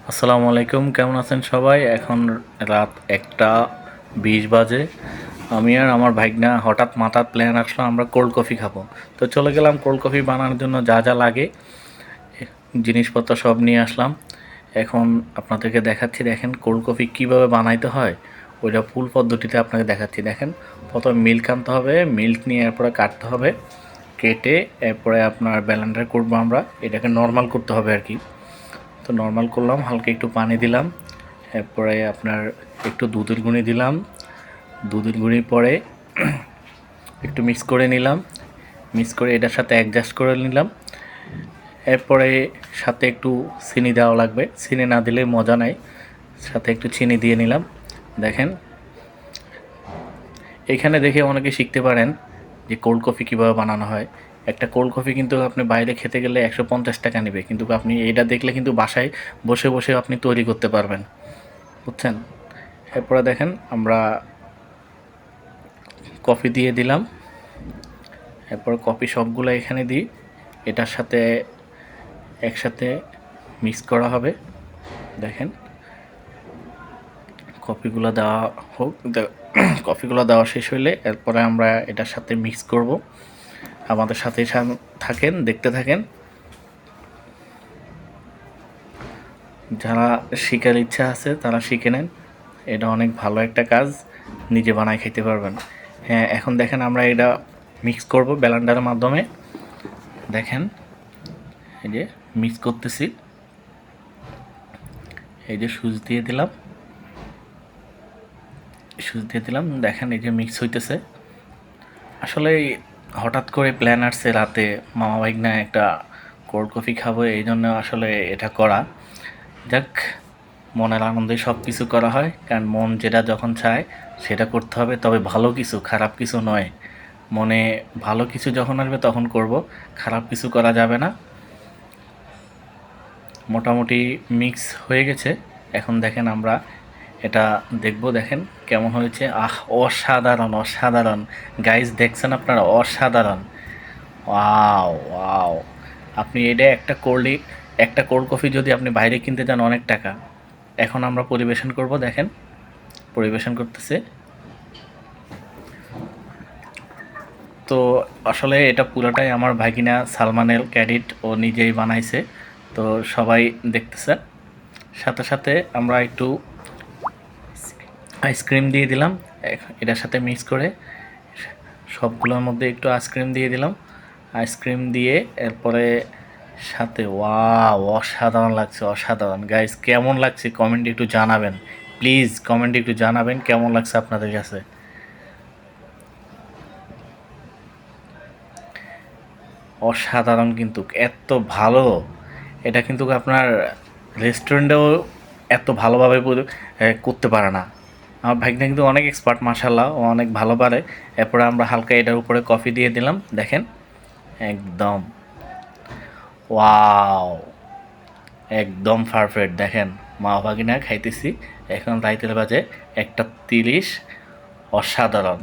আসসালামু আলাইকুম, কেমন আছেন সবাই? এখন রাত 1:20 বাজে। আমি আর আমার ভাইগনা হঠাৎ মাথার প্ল্যান আসলো আমরা কোল্ড কফি খাবো। তো চলে গেলাম কোল্ড কফি বানানোর জন্য যা যা লাগে জিনিসপত্র সব নিয়ে আসলাম। এখন আপনাদেরকে দেখাচ্ছি, দেখেন কোল্ড কফি কীভাবে বানাইতে হয়, ওইটা ফুল পদ্ধতিতে আপনাকে দেখাচ্ছি। দেখেন, প্রথমে মিল্ক আনতে হবে, মিল্ক নিয়ে এরপরে কাটতে হবে, কেটে এরপরে আপনার ব্লেন্ডার করবো আমরা, এটাকে নর্মাল করতে হবে আর কি। তো নর্মাল করলাম, হালকা একটু পানি দিলাম, এরপরে আপনার একটু দুধের গুঁড়ি দিলাম, দুধের গুঁড়ি পরে একটু মিক্স করে নিলাম, মিক্স করে এটার সাথে অ্যাডজাস্ট করে নিলাম। এরপরে সাথে একটু চিনি দেওয়া লাগবে, চিনি না দিলে মজা নাই, সাথে একটু চিনি দিয়ে নিলাম। দেখেন, এখানে দেখে অনেকে শিখতে পারেন যে কোল্ড কফি কীভাবে বানানো হয়। একটা কোল্ড কফি কিন্তু আপনি বাইরে খেতে গেলে 150 টাকা নেবে, কিন্তু আপনি এটা দেখলে কিন্তু বাসায় বসে বসে আপনি তৈরি করতে পারবেন, বুঝছেন? এরপরে দেখেন আমরা কফি দিয়ে দিলাম, এরপর কফি সবগুলো এখানে দিই, এটার সাথে একসাথে মিক্স করা হবে। দেখেন, কফিগুলো দেওয়া হোক, কফিগুলো দেওয়া শেষ হইলে এরপরে আমরা এটার সাথে মিক্স করব। আমাদের সাথে থাকেন, দেখতে থাকেন। যারা শিখার ইচ্ছা আছে তারা শিখে নেন, এটা অনেক ভালো একটা কাজ, নিজে বানায় খেতে পারবেন। হ্যাঁ, এখন দেখেন আমরা এটা মিক্স করব ব্লেন্ডারের মাধ্যমে। দেখেন, এই যে মিক্স করতেছি, এই যে সুচ দিয়ে দিলাম, সুচ দিয়ে দিলাম। দেখেন এই যে মিক্স হইতেছে। আসলে হঠাৎ করে প্ল্যান আসছে রাতে, মামা ভাইগনা একটা কোল্ড কফি খাবো, এই জন্য আসলে এটা করা। যাক, মনের আনন্দে সব কিছু করা হয়, কারণ মন যেটা যখন চায় সেটা করতে হবে, তবে ভালো কিছু, খারাপ কিছু নয়। মনে ভালো কিছু যখন আসবে তখন করব, খারাপ কিছু করা যাবে না। মোটামুটি মিক্স হয়ে গেছে। এখন দেখেন আমরা এটা দেখব, দেখেন কেমন হয়েছে। অসাধারণ অসাধারণ গাইস, দেখছেন আপনারা? অসাধারণ, ওয়াও ওয়াও। আপনি এটা একটা কোল্ড কফি যদি আপনি বাইরে কিনতে যান অনেক টাকা। এখন আমরা পরিবেশন করব, দেখেন পরিবেশন করতেছে। তো আসলে এটা পুরোটাই আমার ভাগিনা সালমানের ক্রেডিট, ও নিজেই বানাইছে। তো সবাই দেখতেছে। সাথে সাথে আমরা একটু আইসক্রিম দিয়ে দিলাম, এটার সাথে মিক্স করে সবগুলোর মধ্যে একটু আইসক্রিম দিয়ে দিলাম। আইসক্রিম দিয়ে এরপরে সাথে, ওয়াও, অসাধারণ লাগছে, অসাধারণ। গাইস, কেমন লাগছে কমেন্টে একটু জানাবেন, প্লিজ কমেন্টে একটু জানাবেন কেমন লাগছে আপনাদের কাছে। অসাধারণ, কিন্তু এত ভালো, এটা কিন্তু আপনার রেস্টুরেন্টেও এত ভালোভাবে করতে পারে না। আমার ভাইকটা কিন্তু অনেক এক্সপার্ট, মাশাল্লাহ, ও অনেক ভালো পারে। এরপরে আমরা হালকা এটার উপরে কফি দিয়ে দিলাম, দেখেন একদম ওয়াও, একদম পারফেক্ট। দেখেন, মা ভাগিনা খাইতেছি, এখন রাইতের বাজে 1:30। অসাধারণ।